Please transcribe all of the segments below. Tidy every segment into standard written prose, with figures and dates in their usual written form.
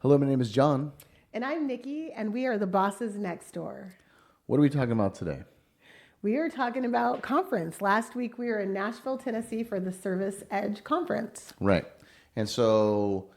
Hello, my name is John. And I'm Nikki, and we are the bosses next door. What are we talking about today? We are talking about conference. Last week we were in Nashville, Tennessee for the Service Edge conference. Right. And so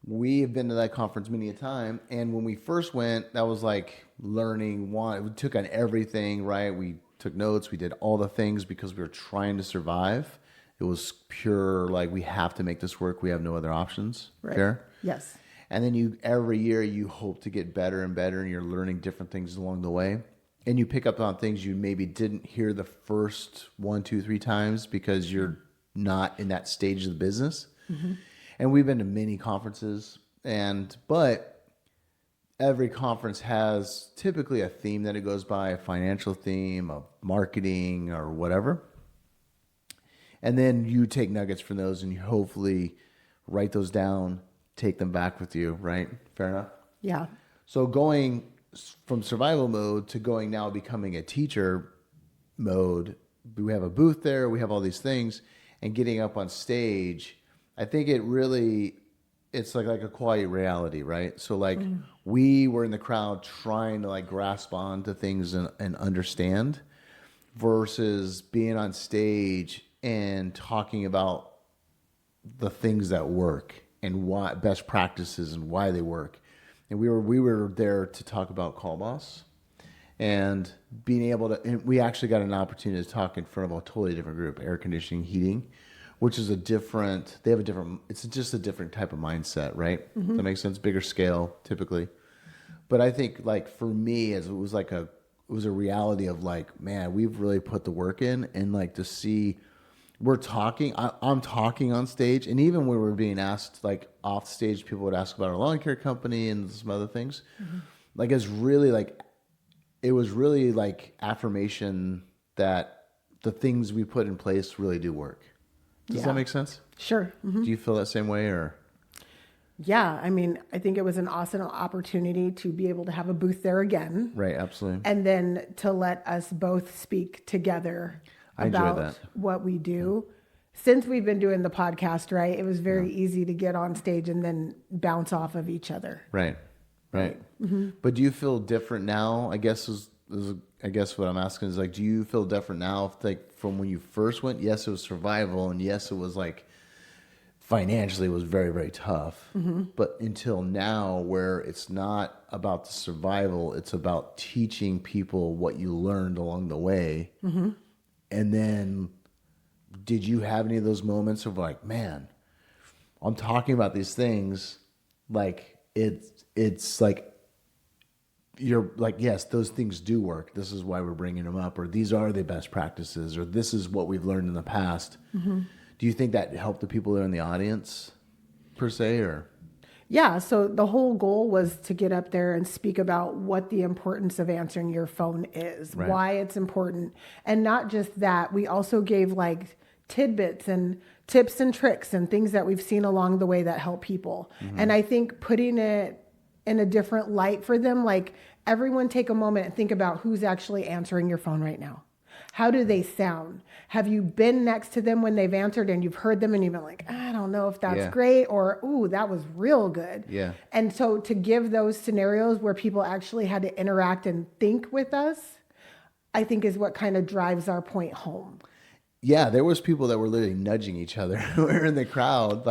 we have been to that conference many a time. And when we first went, that was like learning one. We took on everything, right? We took notes. We did all the things because we were trying to survive. It was pure, like, we have to make this work. We have no other options. Right. Fair? Yes. And then every year you hope to get better and better, and you're learning different things along the way. And you pick up on things you maybe didn't hear the first 1, 2, 3 times because you're not in that stage of the business. Mm-hmm. And we've been to many conferences, but every conference has typically a theme that it goes by, a financial theme, a marketing, or whatever. And then you take nuggets from those and you hopefully write those down, take them back with you, right? Fair enough? Yeah. So going from survival mode to going now becoming a teacher mode, we have a booth there, we have all these things, and getting up on stage, I think it's like a quality reality, right? So we were in the crowd trying to grasp on to things and understand versus being on stage and talking about the things that work and why best practices and why they work. And we were there to talk about CallBoss and being able to, and we actually got an opportunity to talk in front of a totally different group, air conditioning, heating, which is it's just a different type of mindset, right? Mm-hmm. Does that make sense? Bigger scale typically. But I think for me, as it was a reality of man, we've really put the work in, and to see, I'm talking on stage, and even when we're being asked off stage, people would ask about our lawn care company and some other things. Mm-hmm. It was really affirmation that the things we put in place really do work. Does that make sense? Sure. Mm-hmm. Do you feel that same way, or? Yeah, I think it was an awesome opportunity to be able to have a booth there again. Right, absolutely. And then to let us both speak together about what we do. Since we've been doing the podcast, right, it was very easy to get on stage and then bounce off of each other. Right. Mm-hmm. But do you feel different now? I guess what I'm asking is do you feel different now from when you first went? Yes, it was survival, and yes, it was financially it was very, very tough. Mm-hmm. But until now, where it's not about the survival, it's about teaching people what you learned along the way. Mm-hmm. And then, did you have any of those moments of man, I'm talking about these things, it's you're yes, those things do work. This is why we're bringing them up, or these are the best practices, or this is what we've learned in the past. Mm-hmm. Do you think that helped the people there in the audience, per se, or? Yeah, so the whole goal was to get up there and speak about what the importance of answering your phone is, right, why it's important. And not just that, we also gave tidbits and tips and tricks and things that we've seen along the way that help people. Mm-hmm. And I think putting it in a different light for them, everyone take a moment and think about who's actually answering your phone right now. How do they sound? Have you been next to them when they've answered and you've heard them and you've been I don't know if that's great, or, ooh, that was real good. Yeah. And so to give those scenarios where people actually had to interact and think with us, I think is what kind of drives our point home. Yeah, there was people that were literally nudging each other. We're in the crowd.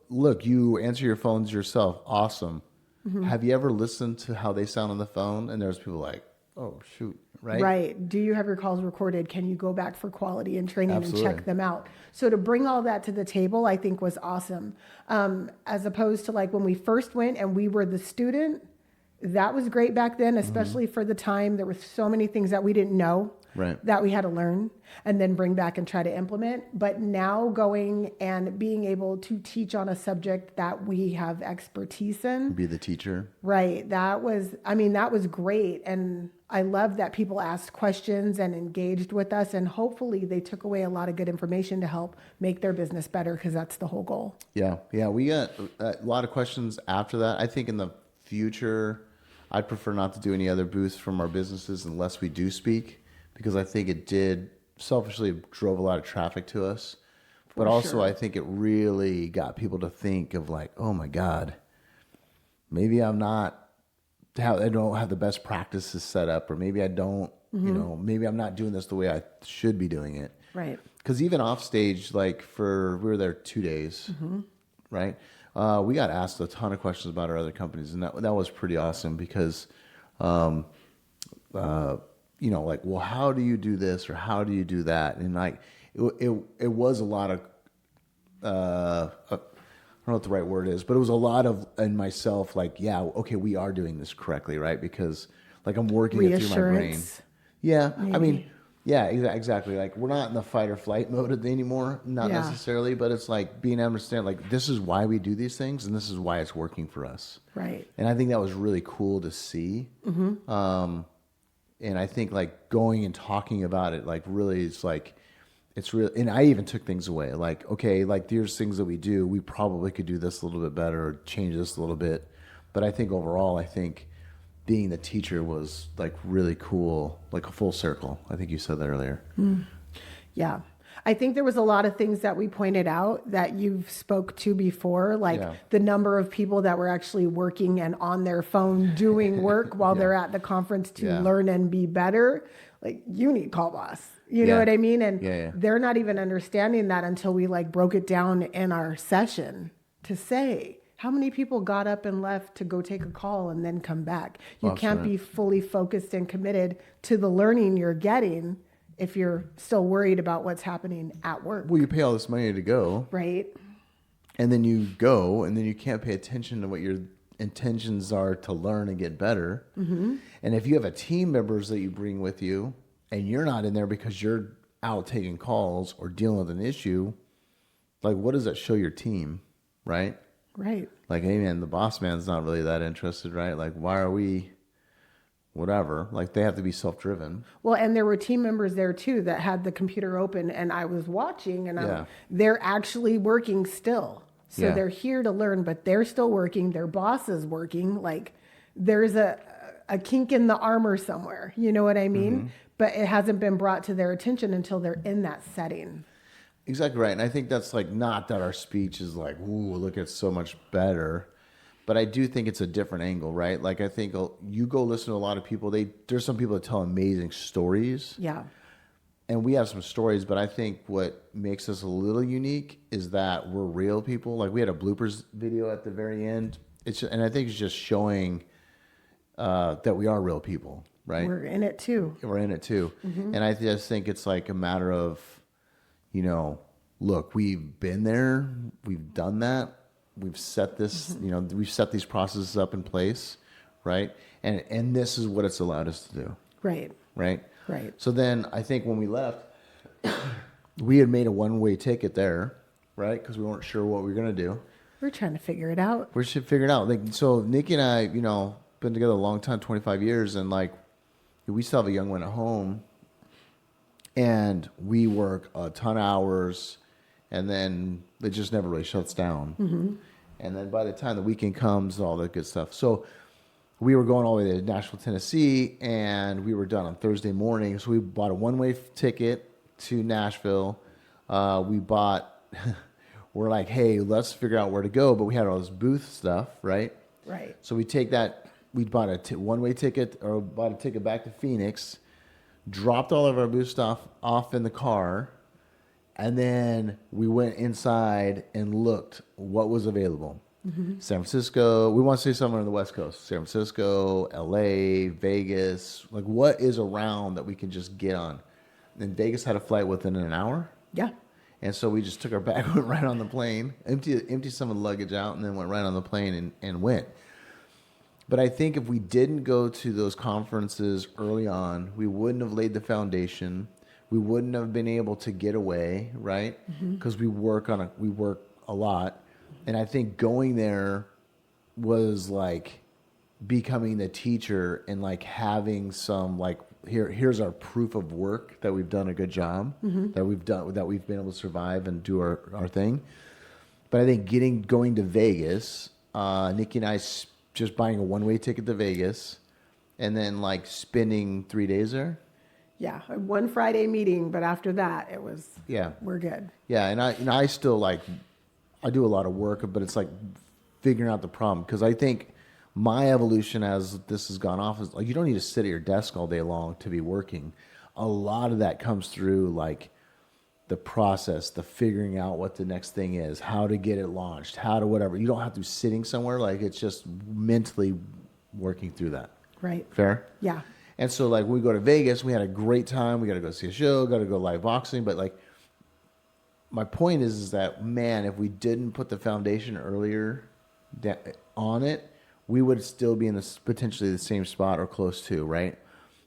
Look, you answer your phones yourself. Awesome. Mm-hmm. Have you ever listened to how they sound on the phone? And there's people oh, shoot. Right. Right. Do you have your calls recorded? Can you go back for quality and training Absolutely. and check them out? So to bring all that to the table, I think was awesome. As opposed to when we first went and we were the student, that was great back then, especially for the time. There were so many things that we didn't know. Right. That we had to learn and then bring back and try to implement. But now going and being able to teach on a subject that we have expertise in. Be the teacher. Right. That was great. And I love that people asked questions and engaged with us. And hopefully they took away a lot of good information to help make their business better, because that's the whole goal. Yeah. Yeah. We got a lot of questions after that. I think in the future, I'd prefer not to do any other booths from our businesses unless we do speak, because I think it did selfishly drove a lot of traffic to us. But also I think it really got people to think of oh my God, maybe I don't have the best practices set up, or maybe I don't, maybe I'm not doing this the way I should be doing it. Right. Because even off stage, like we were there 2 days, right? We got asked a ton of questions about our other companies, and that was pretty awesome because, like, well, how do you do this or how do you do that? And like, it was a lot of, I don't know what the right word is, but it was a lot of in myself, like, yeah, okay, we are doing this correctly, right? Because like I'm working it through my brain. Yeah, maybe. I mean, yeah, exactly. Like we're not in the fight or flight mode anymore, not necessarily, but it's like being able to understand, like this is why we do these things, and this is why it's working for us. Right. And I think that was really cool to see. And I think like going and talking about it, like really, it's real. And I even took things away. Like, okay, like there's things that we do. We probably could do this a little bit better or change this a little bit. But I think overall, being the teacher was like really cool, like a full circle. I think you said that earlier. Yeah. I think there was a lot of things that we pointed out that you've spoke to before, like the number of people that were actually working and on their phone doing work while they're at the conference to learn and be better. Like you need CallBoss, you know what I mean? And they're not even understanding that until we like broke it down in our session to say, how many people got up and left to go take a call and then come back? You can't be fully focused and committed to the learning you're getting if you're still worried about what's happening at work. Well, you pay all this money to go. Right. And then you go, and then you can't pay attention to what your intentions are to learn and get better. And if you have a team members that you bring with you, and you're not in there because you're out taking calls or dealing with an issue, like what does that show your team, right? Right. Like, hey man, the boss man's not really that interested, right? Like, why are we, whatever? Like, they have to be self-driven. Well, and there were team members there too that had the computer open, and I was watching, and they're actually working still. So they're here to learn, but they're still working. Their boss is working. Like, there's a kink in the armor somewhere. You know what I mean? But it hasn't been brought to their attention until they're in that setting. Exactly right. And I think that's like not that our speech is like, ooh, look, it's so much better. But I do think it's a different angle, right? Like I think you go listen to a lot of people. There's some people that tell amazing stories. Yeah. And we have some stories, but I think what makes us a little unique is that we're real people. Like we had a bloopers video at the very end. And I think it's just showing that we are real people, right? We're in it too. We're in it too. And I just think it's like a matter of, look, we've been there, we've done that, we've set this, we've set these processes up in place, right? And this is what it's allowed us to do. Right. Right? Right. So then I think when we left, we had made a one-way ticket there, right? Because we weren't sure what we were going to do. We're trying to figure it out. We should figure it out. Like, so Nikki and I, been together a long time, 25 years, and like, we still have a young one at home. And we work a ton of hours, and then it just never really shuts down. And then by the time the weekend comes, all that good stuff. So we were going all the way to Nashville, Tennessee, and we were done on Thursday morning. So we bought a one-way ticket to Nashville. We're like, hey, let's figure out where to go. But we had all this booth stuff, right? Right. So we take that. We bought a one-way ticket, or bought a ticket back to Phoenix. Dropped all of our booth stuff off in the car, and then we went inside and looked what was available. San Francisco, we want to say somewhere on the West Coast. San Francisco, LA, Vegas, like what is around that we can just get on. And Vegas had a flight within an hour. Yeah. And so we just took our bag, went right on the plane, emptied some of the luggage out, and then went right on the plane and went. But I think if we didn't go to those conferences early on, we wouldn't have laid the foundation. We wouldn't have been able to get away, right? Because we work a lot. And I think going there was like becoming the teacher and like having some like here's our proof of work that we've done a good job, that we've been able to survive and do our thing. But I think going to Vegas, Nikki and I just buying a one-way ticket to Vegas and then like spending 3 days there. Yeah. One Friday meeting, but after that it was, we're good. Yeah. And I still I do a lot of work, but it's like figuring out the problem. Cause I think my evolution as this has gone off is like, you don't need to sit at your desk all day long to be working. A lot of that comes through like the process, the figuring out what the next thing is, how to get it launched, how to whatever. You don't have to be sitting somewhere. Like it's just mentally working through that. Right. Fair? Yeah. And so like when we go to Vegas, we had a great time. We got to go see a show, got to go live boxing. But like my point is that, man, if we didn't put the foundation earlier on it, we would still be in this potentially the same spot or close to, right?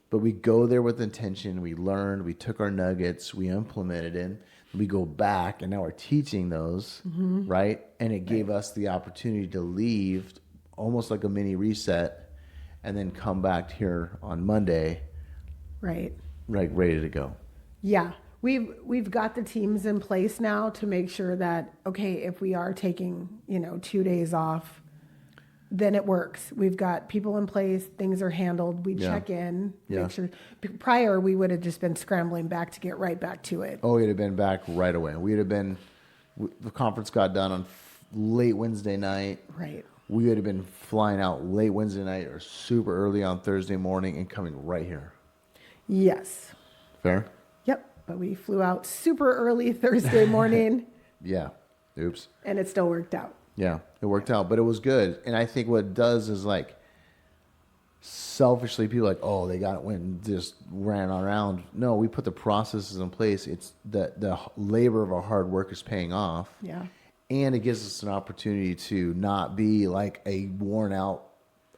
But we go there with intention. We learned. We took our nuggets. We implemented it. We go back, and now we're teaching those, right? And it gave us the opportunity to leave almost like a mini reset and then come back here on Monday, right? Like ready to go. Yeah. We've got the teams in place now to make sure that, okay, if we are taking, 2 days off, then it works. We've got people in place. Things are handled. We check in, make sure. Prior, we would have just been scrambling back to get right back to it. Oh, we'd have been back right away. The conference got done on late Wednesday night. Right. We would have been flying out late Wednesday night or super early on Thursday morning and coming right here. Yes. Fair? Yep. But we flew out super early Thursday morning. Yeah. Oops. And it still worked out. Yeah, it worked out, but it was good. And I think what it does is like selfishly people are like, oh, they got it when just ran around. No, we put the processes in place. It's the labor of our hard work is paying off. Yeah. And it gives us an opportunity to not be like a worn out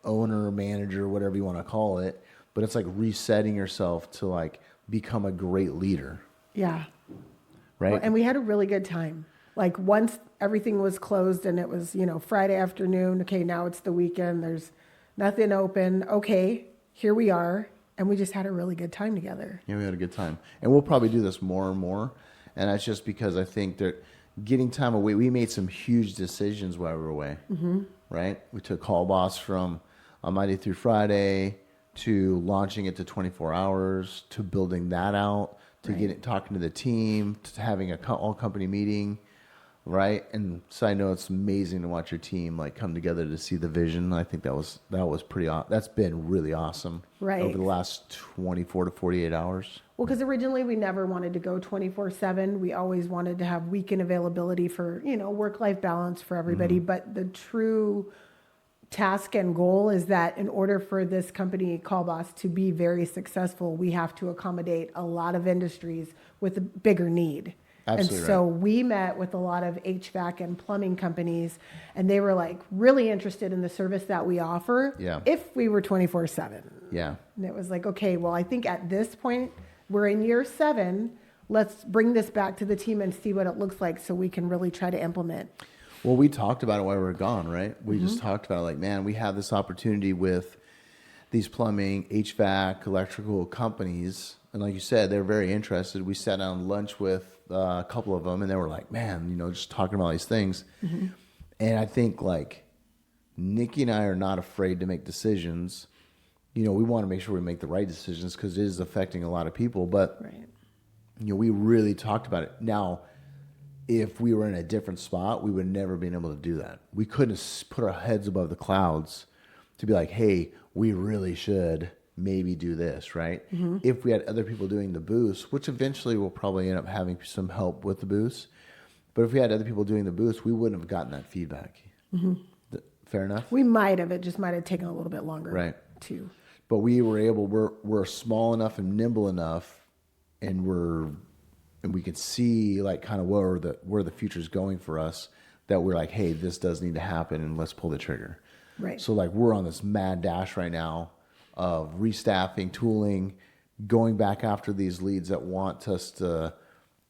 owner, manager, whatever you want to call it, but it's like resetting yourself to like become a great leader. Yeah. Right. Well, and we had a really good time. Like once everything was closed and it was, Friday afternoon, okay, now it's the weekend, there's nothing open. Okay, here we are. And we just had a really good time together. Yeah, we had a good time. And we'll probably do this more and more. And that's just because I think that getting time away, we made some huge decisions while we were away, right? We took CallBoss from Monday through Friday to launching it to 24 hours, to building that out, to talking to the team, to having all company meeting. Right. And so I know it's amazing to watch your team like come together to see the vision. I think that was pretty awesome. That's been really awesome. Right. Over the last 24 to 48 hours. Well, because originally we never wanted to go 24/7. We always wanted to have weekend availability for, work-life balance for everybody. But the true task and goal is that in order for this company, CallBoss, to be very successful, we have to accommodate a lot of industries with a bigger need. Absolutely. And so we met with a lot of HVAC and plumbing companies, and they were like really interested in the service that we offer if we were 24/7. Yeah. And it was like, okay, well, I think at this point, we're in year 7. Let's bring this back to the team and see what it looks like so we can really try to implement. Well, we talked about it while we were gone, right? We just talked about it like, man, we have this opportunity with these plumbing, HVAC, electrical companies. And like you said, they're very interested. We sat down lunch with a couple of them, and they were like, man, just talking about these things. And I think like Nikki and I are not afraid to make decisions. We want to make sure we make the right decisions because it is affecting a lot of people. But, we really talked about it. Now, if we were in a different spot, we would never been able to do that. We couldn't have put our heads above the clouds to be like, hey, we really should maybe do this, right? If we had other people doing the booths, which eventually we'll probably end up having some help with the booths. But if we had other people doing the booths, we wouldn't have gotten that feedback. Fair enough? We might have. It just might have taken a little bit longer. Right. Too. But we were able, we're small enough and nimble enough, and we could see like kind of where the future's going for us, that we're like, hey, this does need to happen and let's pull the trigger. Right. So like we're on this mad dash right now of restaffing, tooling, going back after these leads that want us to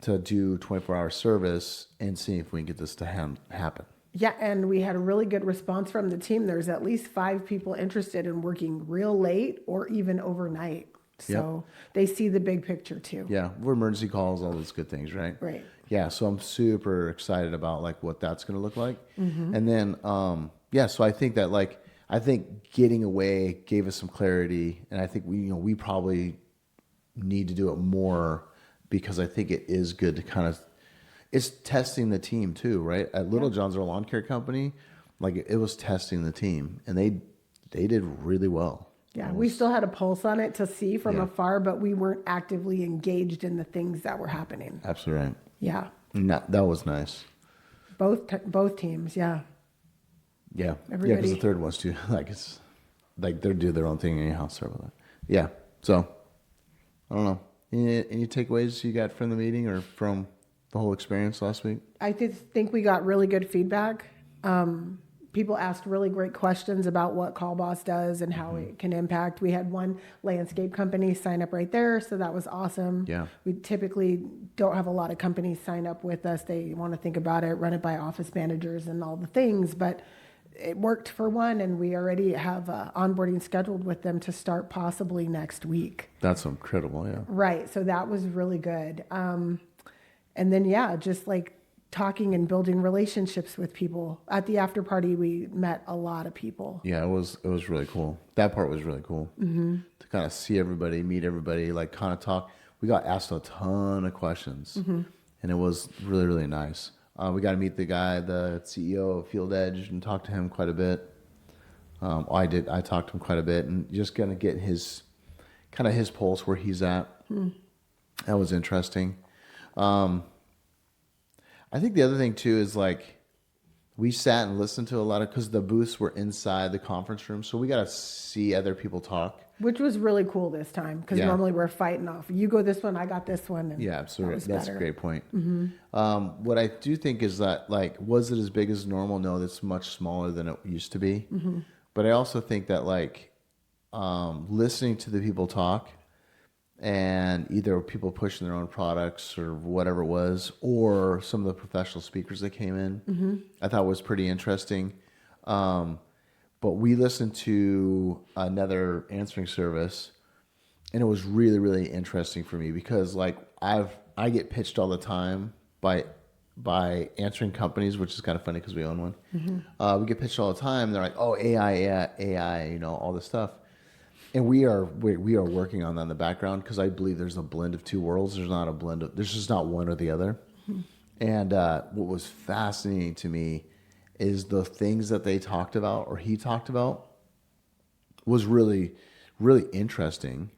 do 24-hour service and seeing if we can get this to happen. Yeah, and we had a really good response from the team. There's at least 5 people interested in working real late or even overnight. So they see the big picture too. Yeah, emergency calls, all those good things, right? Right. Yeah, so I'm super excited about like what that's going to look like. And then, so I think that I think getting away gave us some clarity, and I think we probably need to do it more because I think it is good to kind of, it's testing the team too, right? At Little John's, our lawn care company, like it was testing the team, and they did really well. Yeah, we still had a pulse on it to see from afar, but we weren't actively engaged in the things that were happening. Absolutely right. Yeah. And that was nice. Both teams, yeah. Yeah. Everybody. Yeah, because the third one's too, like, it's like they do their own thing anyhow. Sorry about that. Yeah. So, I don't know. Any takeaways you got from the meeting or from the whole experience last week? I think we got really good feedback. People asked really great questions about what CallBoss does and how it can impact. We had one landscape company sign up right there, so that was awesome. Yeah. We typically don't have a lot of companies sign up with us. They want to think about it, run it by office managers and all the things, but it worked for one, and we already have onboarding scheduled with them to start possibly next week. That's incredible, yeah. Right, so that was really good. And then, just like talking and building relationships with people. At the after party, we met a lot of people. Yeah, it was really cool. That part was really cool. Mm-hmm. To kind of see everybody, meet everybody, like kind of talk. We got asked a ton of questions, and it was really, really nice. We got to meet the guy, the CEO of Field Edge, and talk to him quite a bit. I did. I talked to him quite a bit, and just gonna get his pulse where he's at. That was interesting. I think the other thing too is like we sat and listened to a lot of, because the booths were inside the conference room, so we got to see other people talk. Which was really cool this time, because normally we're fighting off. You go this one, I got this one. And yeah, absolutely. That's a great point. Mm-hmm. What I do think is that, like, was it as big as normal? No, that's much smaller than it used to be. Mm-hmm. But I also think that, like, listening to the people talk, and either people pushing their own products or whatever it was, or some of the professional speakers that came in, I thought was pretty interesting. But we listened to another answering service, and it was really, really interesting for me because, like, I get pitched all the time by answering companies, which is kind of funny because we own one. We get pitched all the time. And they're like, "Oh, AI, you know, all this stuff." And we are working on that in the background, because I believe there's a blend of two worlds. There's just not one or the other. And what was fascinating to me is the things that they talked about, or he talked about, was really, really interesting.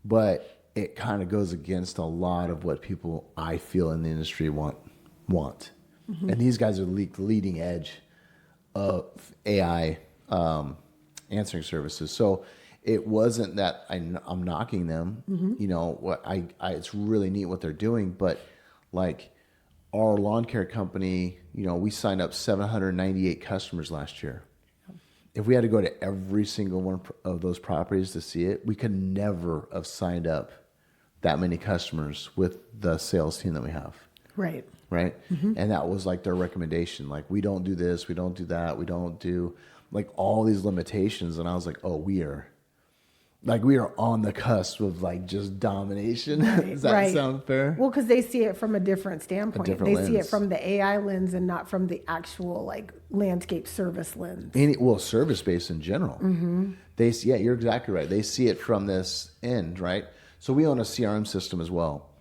But it kind of goes against a lot of what people, I feel, in the industry want. And these guys are leading edge of AI answering services. So it wasn't that I'm knocking them. You know, what it's really neat what they're doing, but like our lawn care company, you know, we signed up 798 customers last year. If we had to go to every single one of those properties to see it, we could never have signed up that many customers with the sales team that we have. Right. And that was like their recommendation. Like, we don't do this, we don't do that, we don't do, like, all these limitations. And I was like, oh, we are on the cusp of, like, just domination. Does that sound fair? Well, because they see it from a different standpoint. They lens. See it from the AI lens and not from the actual, like, landscape service lens. Service-based in general. They see, yeah, you're exactly right. They see it from this end, right? So we own a CRM system as well.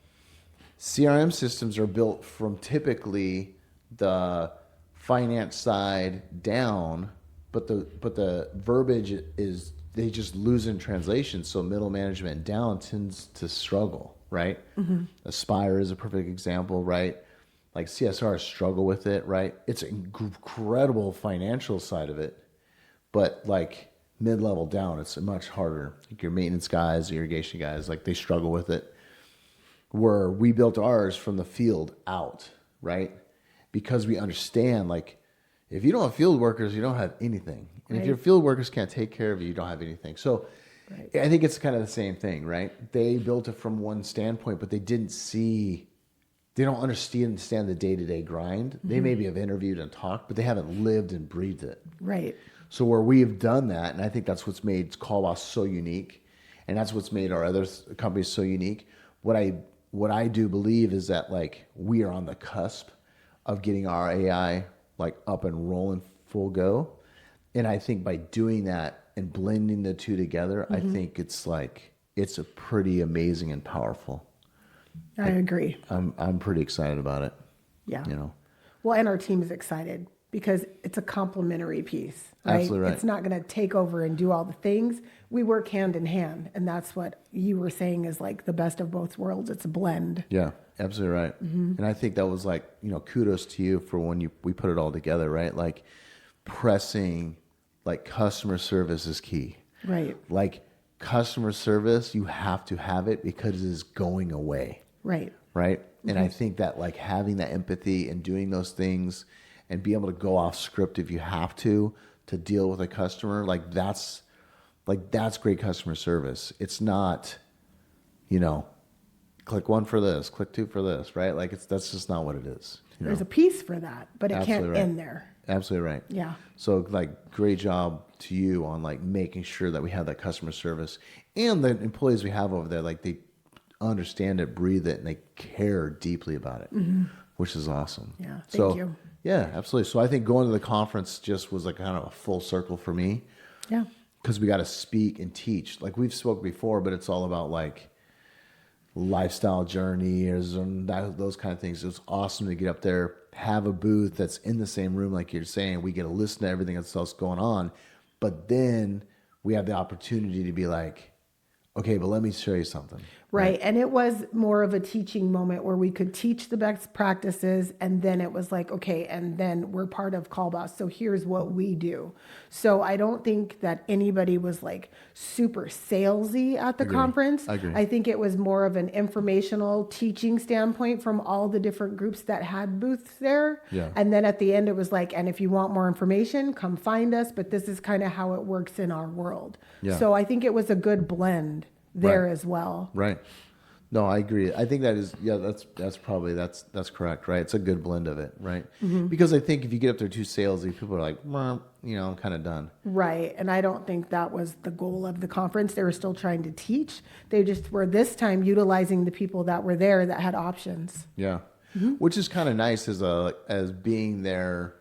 CRM systems are built from typically the finance side down, but the verbiage is, they just lose in translation. So middle management down tends to struggle, right? Aspire is a perfect example, right? Like CSR struggle with it, right? It's an incredible financial side of it, but like mid-level down, it's much harder. Like your maintenance guys, the irrigation guys, like they struggle with it. Where we built ours from the field out, right? Because we understand, like, if you don't have field workers, you don't have anything. And if your field workers can't take care of you, you don't have anything. So I think it's kind of the same thing, right? They built it from one standpoint, but they don't understand the day-to-day grind. They maybe have interviewed and talked, but they haven't lived and breathed it. Right. So where we have done that, and I think that's what's made CallBoss so unique, and that's what's made our other companies so unique. What I do believe is that, like, we are on the cusp of getting our AI, like, up and rolling full go. And I think by doing that and blending the two together, I think it's a pretty amazing and powerful. I agree. I'm pretty excited about it. Yeah. You know. Well, and our team is excited because it's a complementary piece, right? Absolutely right. It's not going to take over and do all the things. We work hand in hand. And that's what you were saying is like the best of both worlds. It's a blend. Yeah, absolutely right. And I think that was like, kudos to you for when we put it all together, right? Like pressing, like customer service is key. Right. Like customer service, you have to have it because it is going away. Right. Right. And I think that like having that empathy and doing those things and be able to go off script if you have to deal with a customer, that's great customer service. It's not, click 1 for this, click 2 for this, right? Like that's just not what it is. There's a piece for that, but it Absolutely can't right. end there. Absolutely right. Yeah. So like great job to you on like making sure that we have that customer service and the employees we have over there, like they understand it, breathe it, and they care deeply about it, which is awesome. Yeah. Thank you. Yeah, absolutely. So I think going to the conference just was like kind of a full circle for me. Yeah. Because we got to speak and teach. Like we've spoke before, but it's all about like lifestyle journeys and those kind of things. It was awesome to get up there, have a booth that's in the same room, like you're saying. We get to listen to everything that's going on, but then we have the opportunity to be like, okay, but let me show you something. Right. And it was more of a teaching moment where we could teach the best practices. And then it was like, okay, and then we're part of CallBoss. So here's what we do. So I don't think that anybody was like super salesy at the conference. I agree. I think it was more of an informational teaching standpoint from all the different groups that had booths there. Yeah. And then at the end, it was like, and if you want more information, come find us. But this is kind of how it works in our world. Yeah. So I think it was a good blend there as well. Right. No, I agree. I think that is, that's probably, that's correct, right? It's a good blend of it, right? Because I think if you get up there too salesy, people are like, well, I'm kind of done. Right. And I don't think that was the goal of the conference. They were still trying to teach. They just were this time utilizing the people that were there that had options. Yeah. Which is kind of nice as being there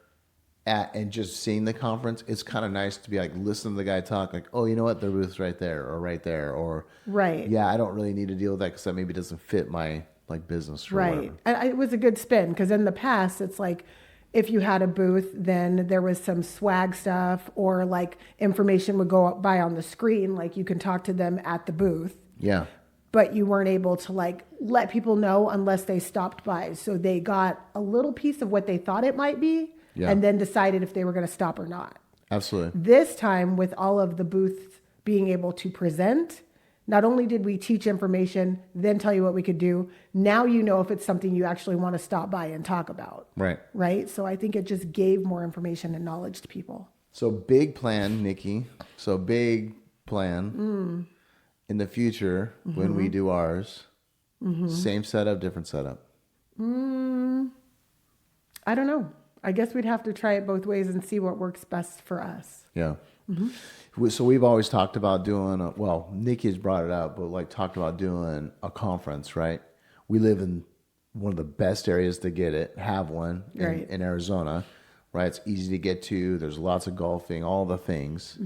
and just seeing the conference. It's kind of nice to be like, listen to the guy talk like, oh, you know what? Their booth's right there or right there. Or, right. Yeah, I don't really need to deal with that because that maybe doesn't fit my like business or right. whatever. And it was a good spin because in the past, it's like, if you had a booth, then there was some swag stuff or like information would go by on the screen. Like you can talk to them at the booth. Yeah. But you weren't able to like let people know unless they stopped by. So they got a little piece of what they thought it might be. Yeah. And then decided if they were going to stop or not. Absolutely. This time, with all of the booths being able to present, not only did we teach information, then tell you what we could do, now you know if it's something you actually want to stop by and talk about. Right. Right? So I think it just gave more information and knowledge to people. So big plan, Nikki. So big plan in the future when we do ours. Same setup, different setup. I don't know. I guess we'd have to try it both ways and see what works best for us. Yeah. So we've always talked about doing, Nikki's brought it up, but like talked about doing a conference, right? We live in one of the best areas to get it, have one in Arizona, right? It's easy to get to. There's lots of golfing, all the things.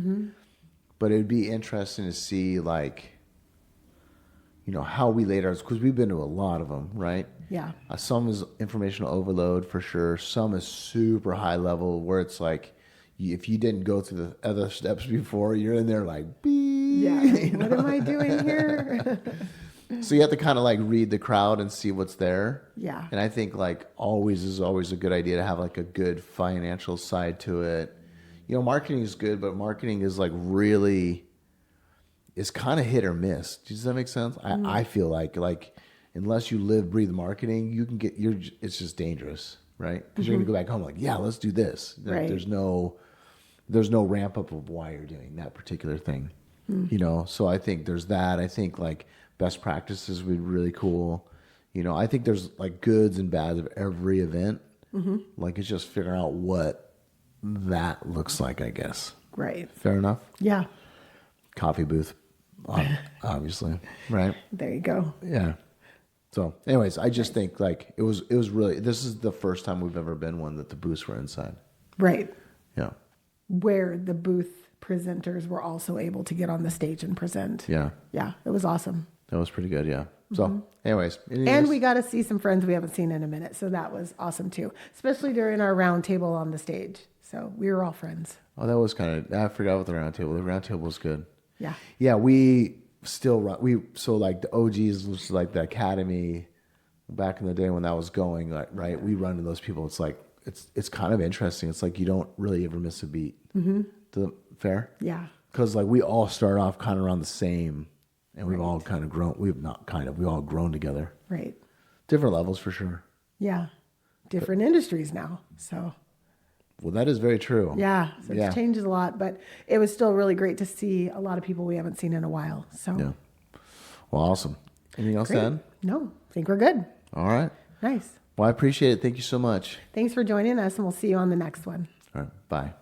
But it'd be interesting to see like, how we laid ours, because we've been to a lot of them, right? Yeah. Some is informational overload for sure. Some is super high level where it's like, if you didn't go through the other steps before, you're in there like, beep. Yeah. What am I doing here? So you have to kind of like read the crowd and see what's there. Yeah. And I think like always is always a good idea to have like a good financial side to it. Marketing is good, but marketing is like really, it's kind of hit or miss. Does that make sense? I feel like unless you live, breathe marketing, you can it's just dangerous, right? Because you're going to go back home like, yeah, let's do this. Right. There's no ramp up of why you're doing that particular thing, So I think there's that. I think like best practices would be really cool. I think there's like goods and bads of every event. Like it's just figuring out what that looks like, I guess. Right. Fair enough. Yeah. Coffee booth, obviously, right? There you go. Yeah. So, anyways, I just think like it was really. This is the first time we've ever been one that the booths were inside. Right. Yeah. Where the booth presenters were also able to get on the stage and present. Yeah. Yeah. It was awesome. That was pretty good. Yeah. So, anyways. And we got to see some friends we haven't seen in a minute. So that was awesome too, especially during our round table on the stage. So we were all friends. Oh, that was I forgot about the round table. The round table was good. Yeah. Yeah, we still run. So like the OGs was like the academy back in the day when that was going, like, right? We run to those people. It's like, it's kind of interesting. It's like you don't really ever miss a beat. Fair? Yeah. Because like we all start off kind of around the same, and we've all kind of grown. We've all grown together. Right. Different levels for sure. Yeah. Different industries now. So. Well, that is very true. Yeah. So it changes a lot, but it was still really great to see a lot of people we haven't seen in a while. So. Yeah. Well, awesome. Anything else to add? No, I think we're good. All right. Nice. Well, I appreciate it. Thank you so much. Thanks for joining us, and we'll see you on the next one. All right. Bye.